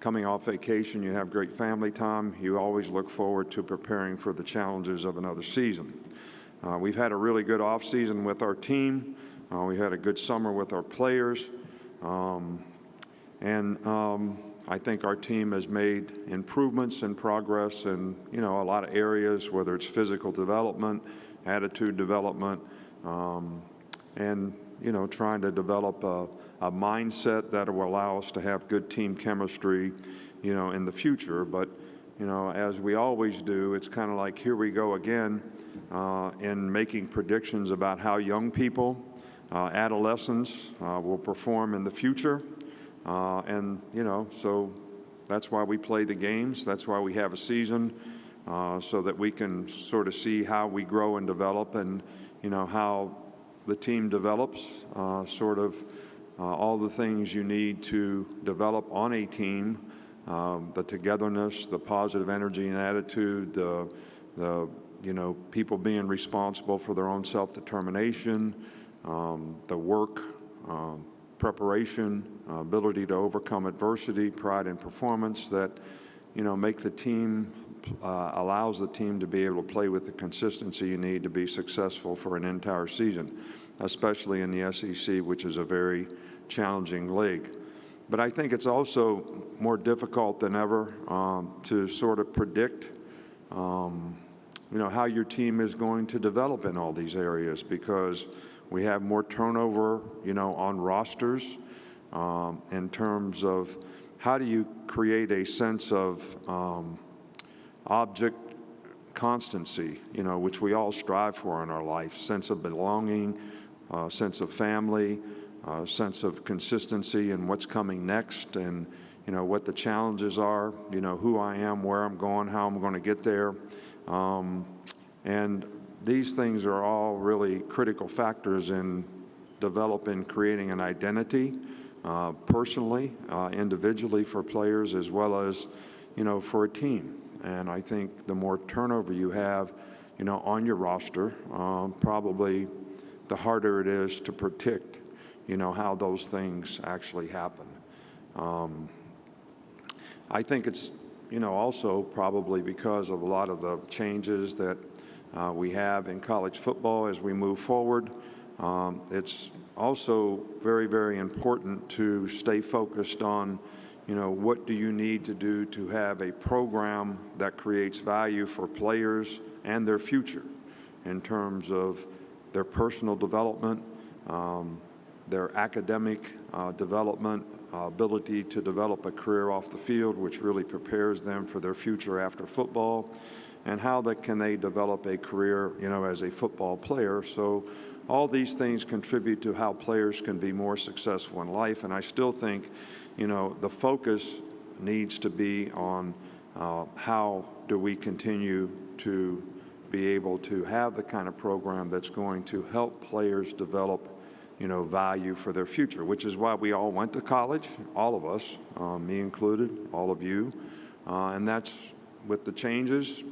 coming off vacation, you have great family time. You always look forward to preparing for the challenges of another season. We've had a really good off season with our team. We had a good summer with our players. I think our team has made improvements and progress in, a lot of areas, whether it's physical development, attitude development, and, trying to develop a mindset that will allow us to have good team chemistry, in the future. But, as we always do, it's kind of like, here we go again in making predictions about how young people, adolescents will perform in the future. So that's why we play the games. That's why we have a season, so that we can sort of see how we grow and develop, and, how the team develops, all the things you need to develop on a team, the togetherness, the positive energy and attitude, the people being responsible for their own self-determination, the work, preparation, ability to overcome adversity, pride in performance that, make the team, allows the team to be able to play with the consistency you need to be successful for an entire season, especially in the SEC, which is a very challenging league. But I think it's also more difficult than ever to sort of predict, how your team is going to develop in all these areas, because we have more turnover, on rosters, in terms of how do you create a sense of object constancy, which we all strive for in our life, sense of belonging, sense of family, sense of consistency in what's coming next, and, what the challenges are, who I am, where I'm going, how I'm going to get there. And these things are all really critical factors in developing, creating an identity, personally, individually for players, as well as, for a team. And I think the more turnover you have, on your roster, probably the harder it is to predict, how those things actually happen. I think it's, also probably because of a lot of the changes that we have in college football as we move forward. It's also very, very important to stay focused on, what do you need to do to have a program that creates value for players and their future in terms of their personal development, their academic development, ability to develop a career off the field, which really prepares them for their future after football, and how can they develop a career, as a football player. So all these things contribute to how players can be more successful in life. And I still think, the focus needs to be on how do we continue to be able to have the kind of program that's going to help players develop, value for their future, which is why we all went to college, all of us, me included, all of you. And that's with the changes.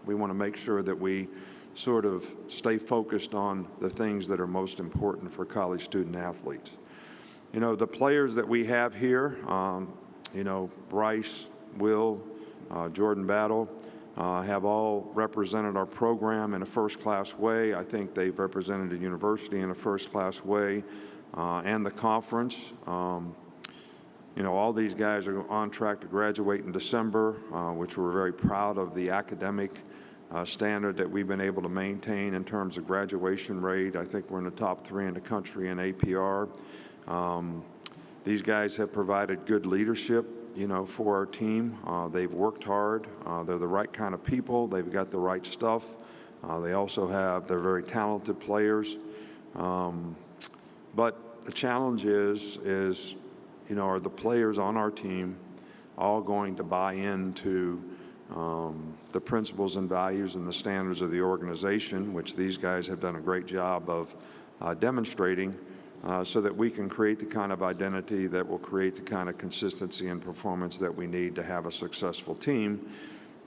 We want to make sure that we sort of stay focused on the things that are most important for college student athletes. The players that we have here, Bryce, Will, Jordan Battle, have all represented our program in a first-class way. I think they've represented the university in a first-class way, and the conference. All these guys are on track to graduate in December, which we're very proud of the academic standard that we've been able to maintain in terms of graduation rate. I think we're in the top 3 in the country in APR. These guys have provided good leadership, for our team. They've worked hard. They're the right kind of people. They've got the right stuff. They're very talented players. But the challenge is, are the players on our team all going to buy into the principles and values and the standards of the organization, which these guys have done a great job of demonstrating, so that we can create the kind of identity that will create the kind of consistency and performance that we need to have a successful team.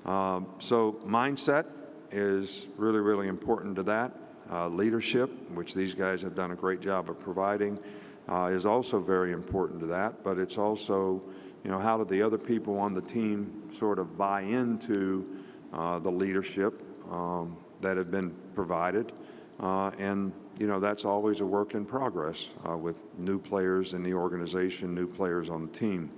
So mindset is really, really important to that. Leadership, which these guys have done a great job of providing, is also very important to that. But it's also, how do the other people on the team sort of buy into the leadership that have been provided? And that's always a work in progress with new players in the organization, new players on the team.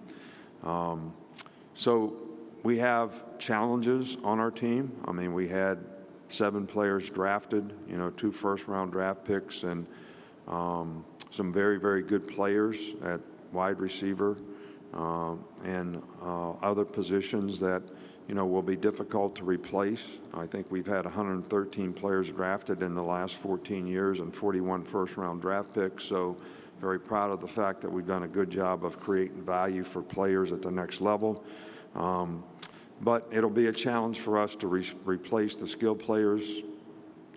So we have challenges on our team. I mean, we had 7 players drafted, 2 first-round draft picks, and some very, very good players at wide receiver and other positions that, will be difficult to replace. I think we've had 113 players drafted in the last 14 years and 41 first-round draft picks. So very proud of the fact that we've done a good job of creating value for players at the next level. But it'll be a challenge for us to replace the skilled players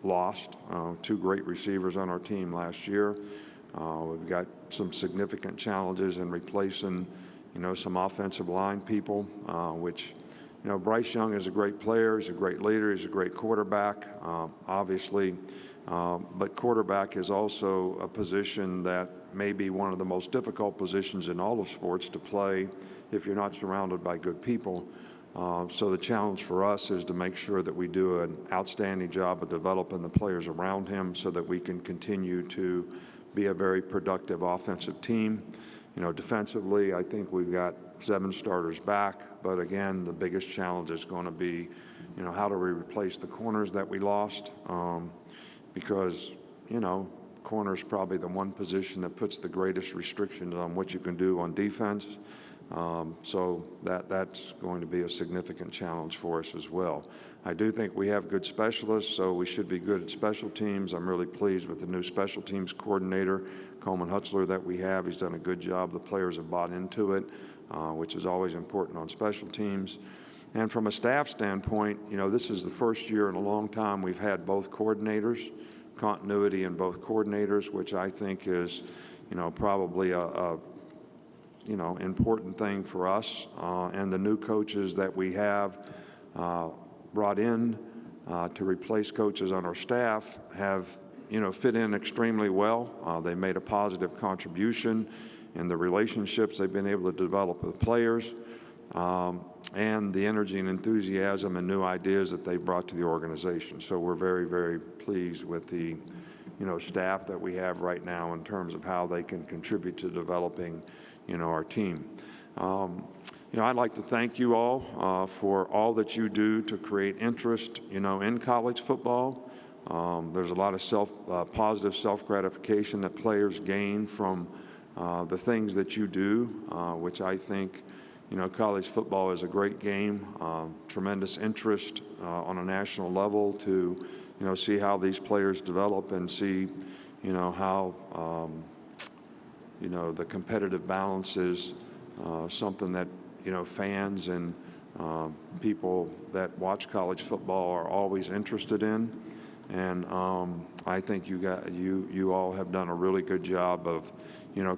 lost. 2 great receivers on our team last year. We've got some significant challenges in replacing, some offensive line people, which, Bryce Young is a great player. He's a great leader. He's a great quarterback, obviously. But quarterback is also a position that may be one of the most difficult positions in all of sports to play if you're not surrounded by good people. So the challenge for us is to make sure that we do an outstanding job of developing the players around him so that we can continue to be a very productive offensive team. Defensively, I think we've got 7 starters back, but again, the biggest challenge is going to be, how do we replace the corners that we lost? Because, corner is probably the one position that puts the greatest restrictions on what you can do on defense. So that's going to be a significant challenge for us as well. I do think we have good specialists, so we should be good at special teams. I'm really pleased with the new special teams coordinator, Coleman Hutzler, that we have. He's done a good job. The players have bought into it, which is always important on special teams. And from a staff standpoint, this is the first year in a long time we've had both coordinators, continuity in both coordinators, which I think is, probably a important thing for us. And the new coaches that we have brought in to replace coaches on our staff have, fit in extremely well. They made a positive contribution in the relationships they've been able to develop with players and the energy and enthusiasm and new ideas that they brought to the organization. So we're very, very pleased with the, staff that we have right now in terms of how they can contribute to developing, our team. I'd like to thank you all for all that you do to create interest, in college football. There's a lot of positive self-gratification that players gain from the things that you do, which I think, college football is a great game. Tremendous interest on a national level to, see how these players develop and see, how, the competitive balance is something that, fans and people that watch college football are always interested in. And I think you all have done a really good job of,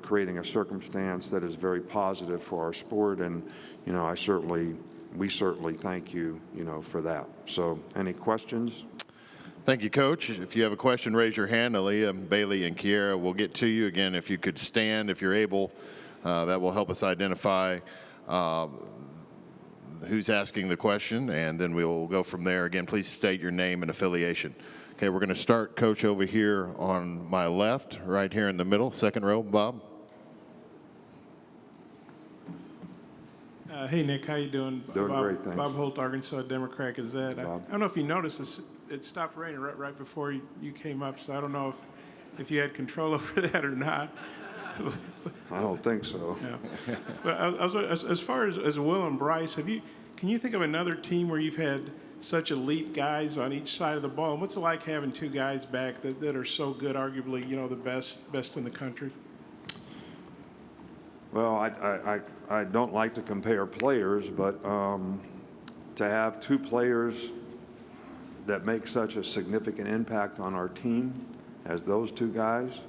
creating a circumstance that is very positive for our sport. And, we certainly thank you, for that. So any questions? Thank you, Coach. If you have a question, raise your hand. Aaliyah, Bailey, and Kiera will get to you. Again, if you could stand, if you're able, that will help us identify who's asking the question, and then we'll go from there. Again, please state your name and affiliation. Okay, we're going to start, Coach, over here on my left, right here in the middle, second row. Bob. Hey, Nick, how you doing? Doing great, thanks. Bob Holt, Arkansas Democrat Gazette. I don't know if you noticed, it stopped raining right before you came up, so I don't know if you had control over that or not. I don't think so. Yeah. But as far as Will and Bryce, can you think of another team where you've had such elite guys on each side of the ball? And what's it like having 2 guys back that are so good, arguably, the best in the country? Well, I don't like to compare players, but to have 2 players that make such a significant impact on our team as those 2 guys,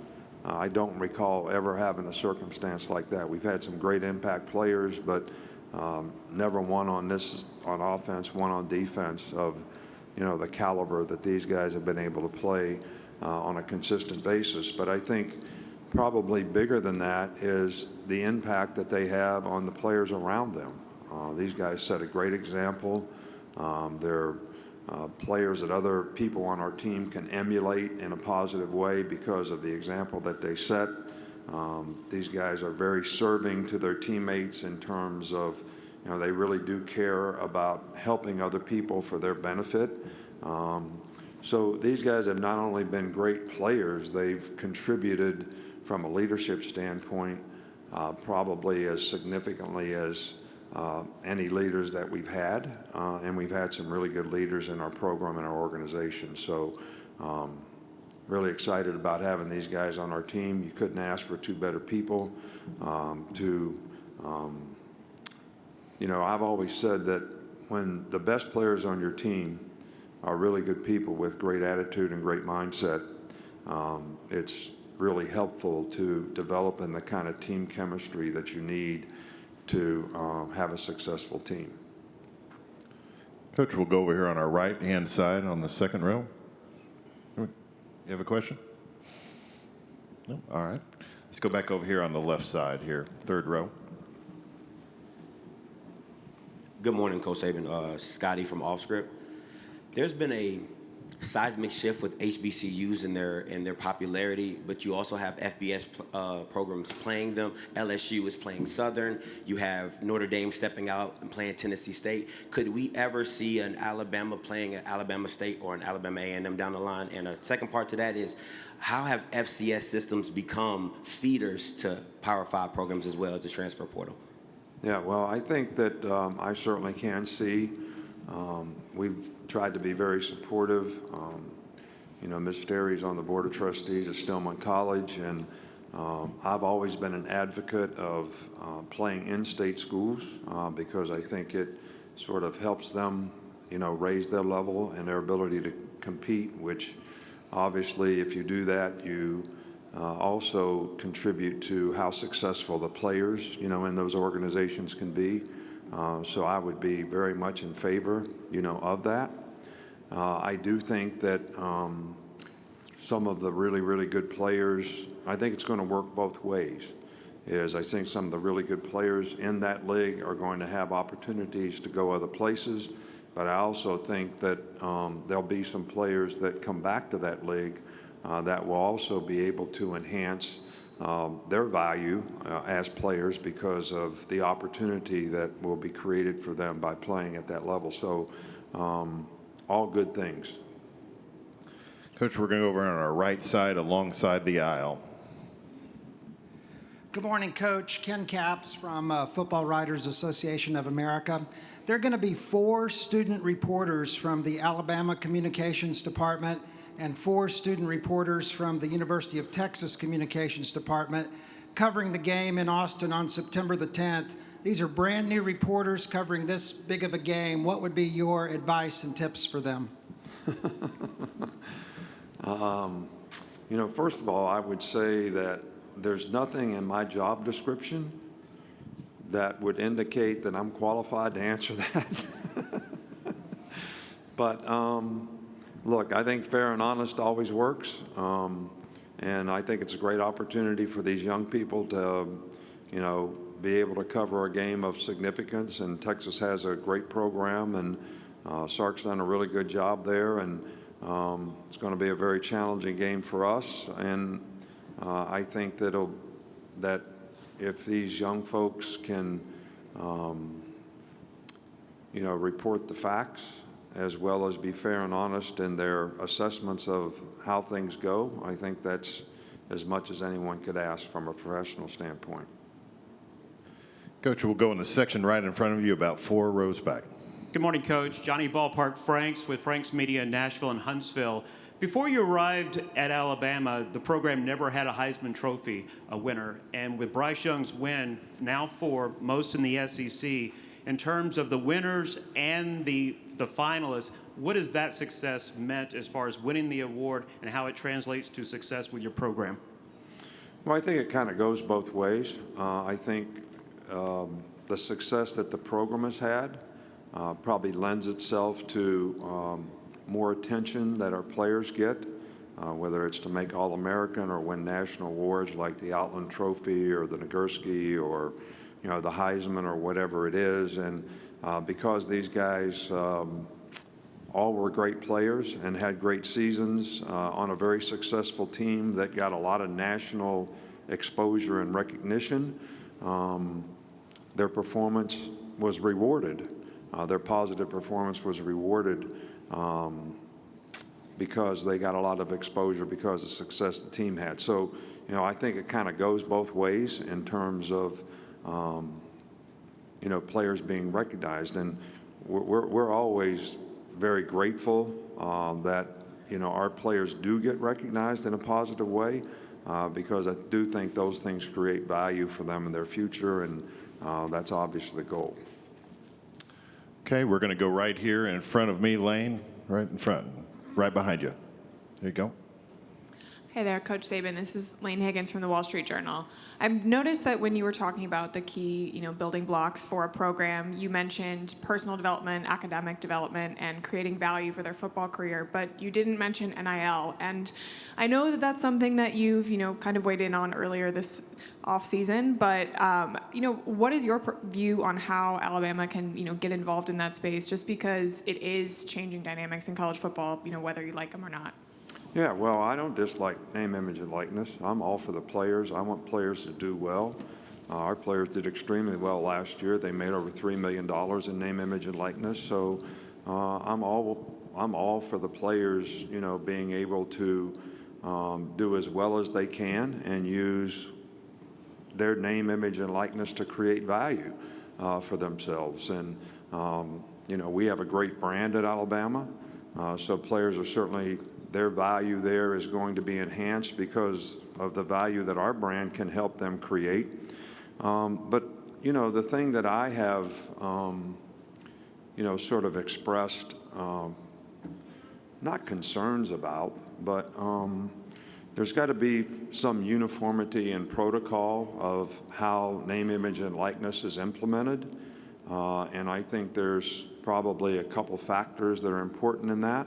I don't recall ever having a circumstance like that. We've had some great impact players, but never one on offense, one on defense of, the caliber that these guys have been able to play on a consistent basis. But I think, probably bigger than that is the impact that they have on the players around them. These guys set a great example. They're players that other people on our team can emulate in a positive way because of the example that they set. These guys are very serving to their teammates in terms of, they really do care about helping other people for their benefit. So these guys have not only been great players, they've contributed from a leadership standpoint probably as significantly as any leaders that we've had, and we've had some really good leaders in our program and our organization. So really excited about having these guys on our team. You couldn't ask for two better people I've always said that when the best players on your team are really good people with great attitude and great mindset, it's really helpful to developing the kind of team chemistry that you need to have a successful team. Coach, we'll go over here on our right-hand side on the second row. You have a question? No? All right. Let's go back over here on the left side here, third row. Good morning, Coach Saban. Scotty from Offscript. There's been a seismic shift with HBCUs in their popularity, but you also have FBS programs playing them. LSU is playing Southern. You have Notre Dame stepping out and playing Tennessee State. Could we ever see an Alabama playing at Alabama State or an Alabama A&M down the line? And a second part to that is, how have FCS systems become feeders to Power 5 programs as well as the transfer portal? Yeah, well, I think that I certainly can see. We've tried to be very supportive. Ms. Sterry's on the Board of Trustees at Stillman College, and I've always been an advocate of playing in-state schools because I think it sort of helps them, raise their level and their ability to compete, which obviously if you do that, you also contribute to how successful the players, in those organizations can be. So I would be very much in favor, of that. I do think that some of the really, really good players, I think it's going to work both ways. I think some of the really good players in that league are going to have opportunities to go other places, but I also think that there'll be some players that come back to that league that will also be able to enhance their value as players because of the opportunity that will be created for them by playing at that level. So all good things. Coach, we're going to go over on our right side alongside the aisle. Good morning, Coach. Ken Capps from Football Writers Association of America. There are going to be 4 student reporters from the Alabama Communications Department and 4 student reporters from the University of Texas Communications Department covering the game in Austin on September the 10th. These are brand new reporters covering this big of a game. What would be your advice and tips for them? First of all, I would say that there's nothing in my job description that would indicate that I'm qualified to answer that. But look, I think fair and honest always works. And I think it's a great opportunity for these young people to, be able to cover a game of significance. And Texas has a great program, and Sark's done a really good job there. And it's going to be a very challenging game for us. And I think that if these young folks can, report the facts as well as be fair and honest in their assessments of how things go, I think that's as much as anyone could ask from a professional standpoint. Coach, we'll go in the section right in front of you, about 4 rows back. Good morning, Coach. Johnny Ballpark Franks with Franks Media in Nashville and Huntsville. Before you arrived at Alabama, the program never had a Heisman Trophy winner. And with Bryce Young's win, now 4, most in the SEC, in terms of the winners and the finalists, what has that success meant as far as winning the award and how it translates to success with your program? Well, I think it kind of goes both ways. I think the success that the program has had probably lends itself to more attention that our players get whether it's to make All-American or win national awards like the Outland Trophy or the Nagurski or, the Heisman or whatever it is. And because these guys all were great players and had great seasons on a very successful team that got a lot of national exposure and recognition, their performance was rewarded. Their positive performance was rewarded because they got a lot of exposure because of the success the team had. So, I think it kind of goes both ways in terms of, players being recognized. And we're always very grateful that, our players do get recognized in a positive way because I do think those things create value for them in their future, and that's obviously the goal. Okay, we're going to go right here in front of me, Lane, right in front, right behind you. There you go. Hey there, Coach Saban. This is Lane Higgins from the Wall Street Journal. I've noticed that when you were talking about the key, building blocks for a program, you mentioned personal development, academic development, and creating value for their football career, but you didn't mention NIL. And I know that that's something that you've, kind of weighed in on earlier this offseason, but, what is your view on how Alabama can, get involved in that space, just because it is changing dynamics in college football, whether you like them or not? Yeah, well, I don't dislike name, image, and likeness. I'm all for the players. I want players to do well. Our players did extremely well last year. They made over $3 million in name, image, and likeness. So I'm all for the players, being able to do as well as they can and use their name, image, and likeness to create value for themselves. And, we have a great brand at Alabama. So players are certainly, their value there is going to be enhanced because of the value that our brand can help them create. But, the thing that I have, sort of expressed, not concerns about, but there's got to be some uniformity in protocol of how name, image, and likeness is implemented. And I think there's probably a couple factors that are important in that.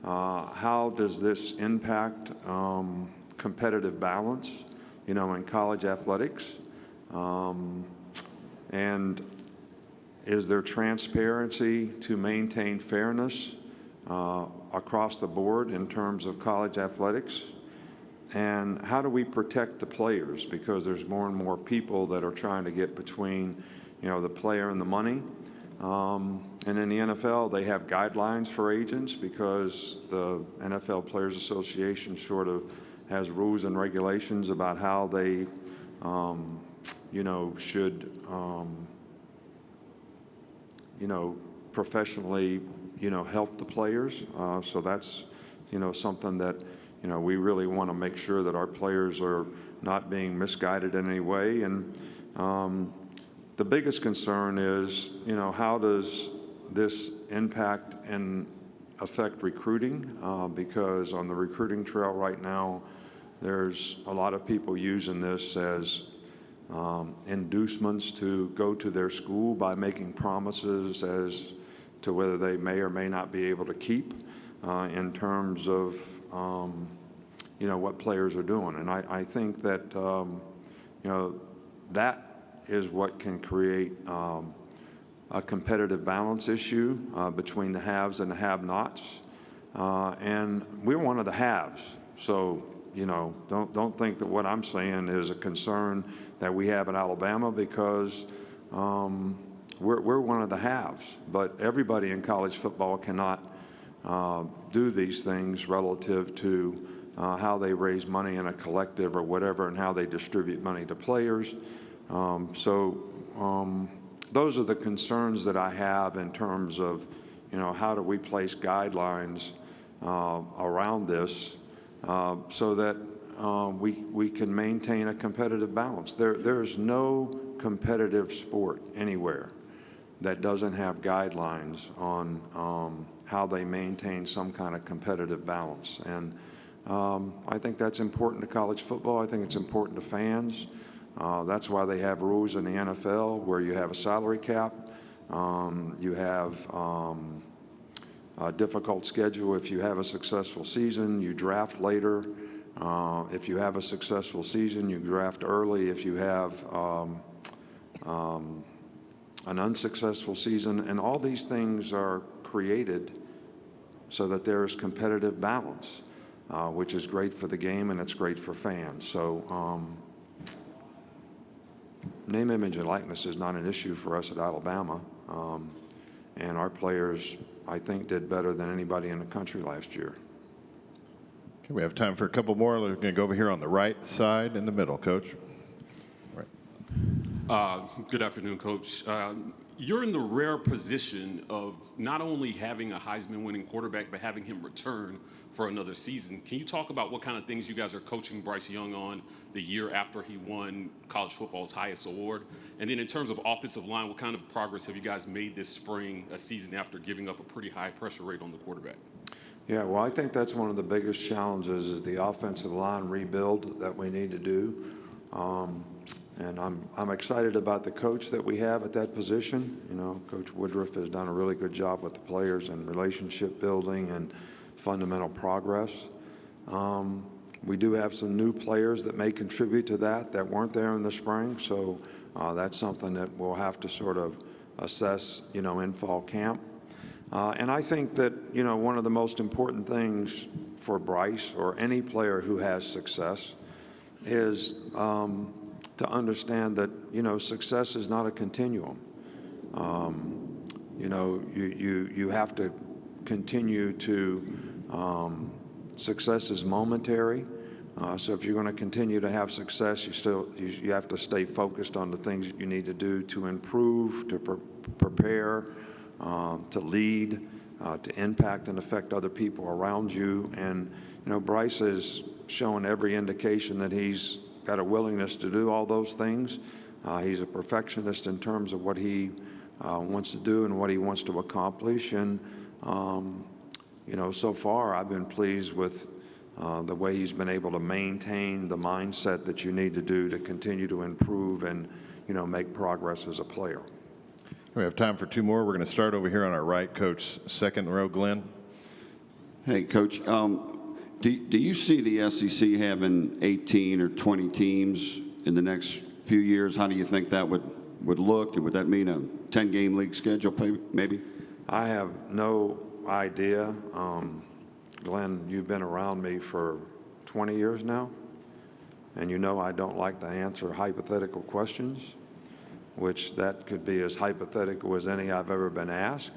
How does this impact competitive balance, in college athletics? And is there transparency to maintain fairness across the board in terms of college athletics? And how do we protect the players? Because there's more and more people that are trying to get between, the player and the money. And in the NFL, they have guidelines for agents because the NFL Players Association sort of has rules and regulations about how they, should, professionally, help the players. So that's, something that, we really want to make sure that our players are not being misguided in any way. And the biggest concern is, how does this impact and affect recruiting? Because on the recruiting trail right now, there's a lot of people using this as inducements to go to their school by making promises as to whether they may or may not be able to keep in terms of, what players are doing. And I think that, that is what can create a competitive balance issue between the haves and the have-nots. And we're one of the haves. So, don't think that what I'm saying is a concern that we have in Alabama because we're one of the haves. But everybody in college football cannot do these things relative to how they raise money in a collective or whatever and how they distribute money to players. Those are the concerns that I have in terms of, how do we place guidelines around this so that we can maintain a competitive balance. There is no competitive sport anywhere that doesn't have guidelines on how they maintain some kind of competitive balance. And I think that's important to college football. I think it's important to fans. That's why they have rules in the NFL where you have a salary cap, you have difficult schedule. If you have a successful season, you draft later. If you have a successful season, you draft early. If you have an unsuccessful season, and all these things are created so that there is competitive balance, which is great for the game and it's great for fans. So name, image, and likeness is not an issue for us at Alabama. And our players, I think, did better than anybody in the country last year. Okay, we have time for a couple more. We're going to go over here on the right side in the middle, Coach. Right. Good afternoon, Coach. You're in the rare position of not only having a Heisman-winning quarterback, but having him return for another season. Can you talk about what kind of things you guys are coaching Bryce Young on the year after he won college football's highest award? And then in terms of offensive line, what kind of progress have you guys made this spring, a season after giving up a pretty high pressure rate on the quarterback? Yeah, well, I think that's one of the biggest challenges is the offensive line rebuild that we need to do. And I'm excited about the coach that we have at that position. You know, Coach Woodruff has done a really good job with the players and relationship building and fundamental progress. We do have some new players that may contribute to that weren't there in the spring. So that's something that we'll have to sort of assess, you know, in fall camp. And I think that, you know, one of the most important things for Bryce or any player who has success is to understand that, you know, success is not a continuum. You know, you have to continue to, success is momentary. So if you're going to continue to have success, you have to stay focused on the things that you need to do to improve, to prepare, to lead, to impact and affect other people around you. And, you know, Bryce has shown every indication that he's got a willingness to do all those things. He's a perfectionist in terms of what he wants to do and what he wants to accomplish. And, you know, so far I've been pleased with the way he's been able to maintain the mindset that you need to do to continue to improve and, you know, make progress as a player. We have time for two more. We're going to start over here on our right, Coach, second row, Glenn. Hey, Coach, do you see the SEC having 18 or 20 teams in the next few years? How do you think that would look? And would that mean a 10-game league schedule maybe? I have no idea. Glenn, you've been around me for 20 years now, and you know I don't like to answer hypothetical questions, which that could be as hypothetical as any I've ever been asked.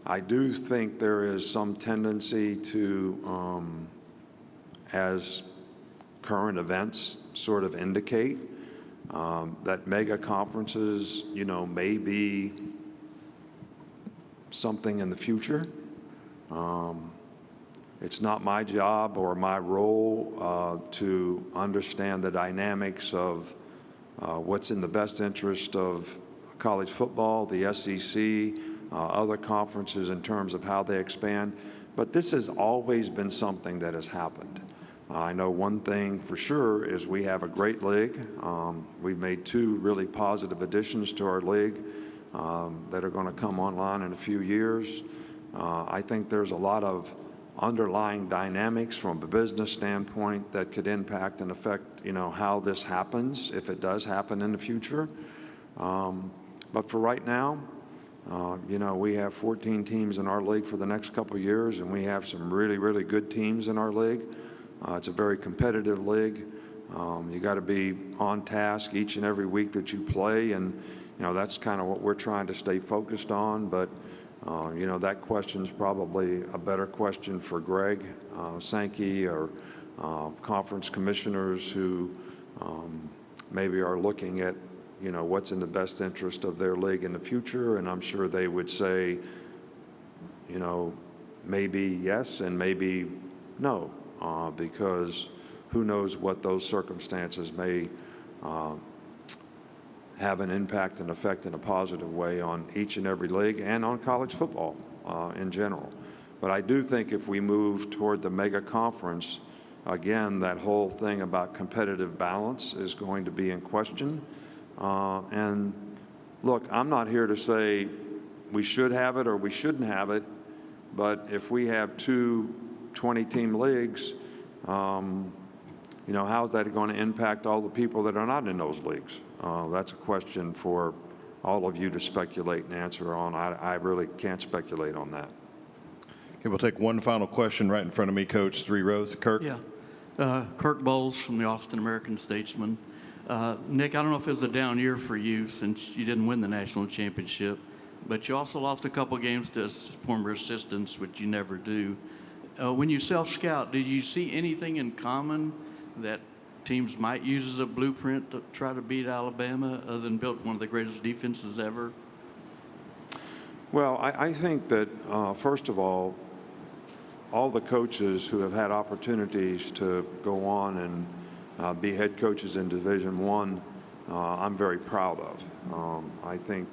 I do think there is some tendency to, as current events sort of indicate, that mega conferences, you know, may be something in the future. It's not my job or my role to understand the dynamics of what's in the best interest of college football, the SEC, other conferences in terms of how they expand. But this has always been something that has happened. I know one thing for sure is we have a great league. We've made two really positive additions to our league that are going to come online in a few years. I think there's a lot of underlying dynamics from a business standpoint that could impact and affect, you know, how this happens, if it does happen in the future. But for right now, you know, we have 14 teams in our league for the next couple of years, and we have some really, really good teams in our league. It's a very competitive league. You got to be on task each and every week that you play, and, you know, that's kind of what we're trying to stay focused on. But you know, that question's probably a better question for Greg Sankey or conference commissioners who maybe are looking at, you know, what's in the best interest of their league in the future. And I'm sure they would say, you know, maybe yes and maybe no, because who knows what those circumstances may have an impact and effect in a positive way on each and every league and on college football in general. But I do think if we move toward the mega conference, again, that whole thing about competitive balance is going to be in question. And look, I'm not here to say we should have it or we shouldn't have it, but if we have two 20-team leagues, how's that going to impact all the people that are not in those leagues? That's a question for all of you to speculate and answer on. I really can't speculate on that. Okay, we'll take one final question right in front of me, Coach. 3 rows. Kirk? Yeah. Kirk Bowles from the Austin American-Statesman. Nick, I don't know if it was a down year for you since you didn't win the national championship, but you also lost a couple games to former assistants, which you never do. When you self-scout, did you see anything in common that teams might use as a blueprint to try to beat Alabama, other than build one of the greatest defenses ever? Well, I think that, first of all the coaches who have had opportunities to go on and be head coaches in Division I, I'm very proud of. I think,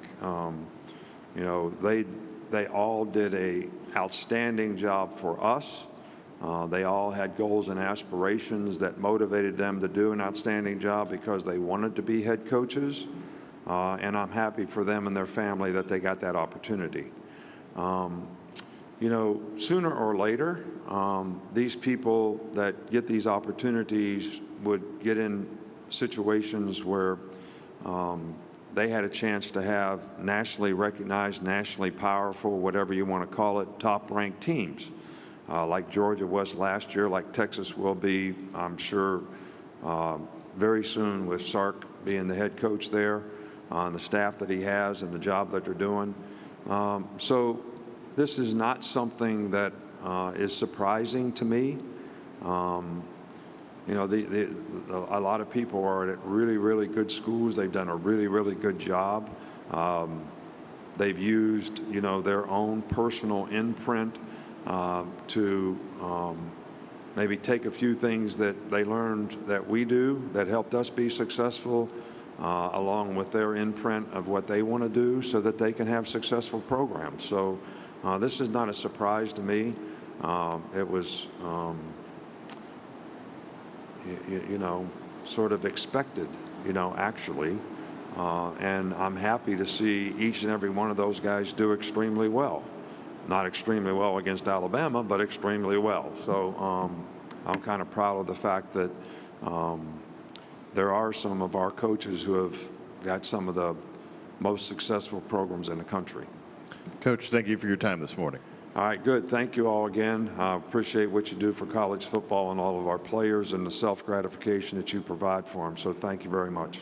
they all did an outstanding job for us. They all had goals and aspirations that motivated them to do an outstanding job because they wanted to be head coaches. And I'm happy for them and their family that they got that opportunity. Sooner or later, these people that get these opportunities would get in situations where they had a chance to have nationally recognized, nationally powerful, whatever you want to call it, top-ranked teams. Like Georgia was last year, like Texas will be, I'm sure, very soon with Sark being the head coach there, and the staff that he has and the job that they're doing. So this is not something that is surprising to me. A lot of people are at really, really good schools. They've done a really, really good job. They've used, their own personal imprint to maybe take a few things that they learned that we do that helped us be successful, along with their imprint of what they want to do so that they can have successful programs. So this is not a surprise to me. It was, sort of expected, actually. And I'm happy to see each and every one of those guys do extremely well. Not extremely well against Alabama, but extremely well. So I'm kind of proud of the fact that there are some of our coaches who have got some of the most successful programs in the country. Coach, thank you for your time this morning. All right, good. Thank you all again. I appreciate what you do for college football and all of our players and the self-gratification that you provide for them. So thank you very much.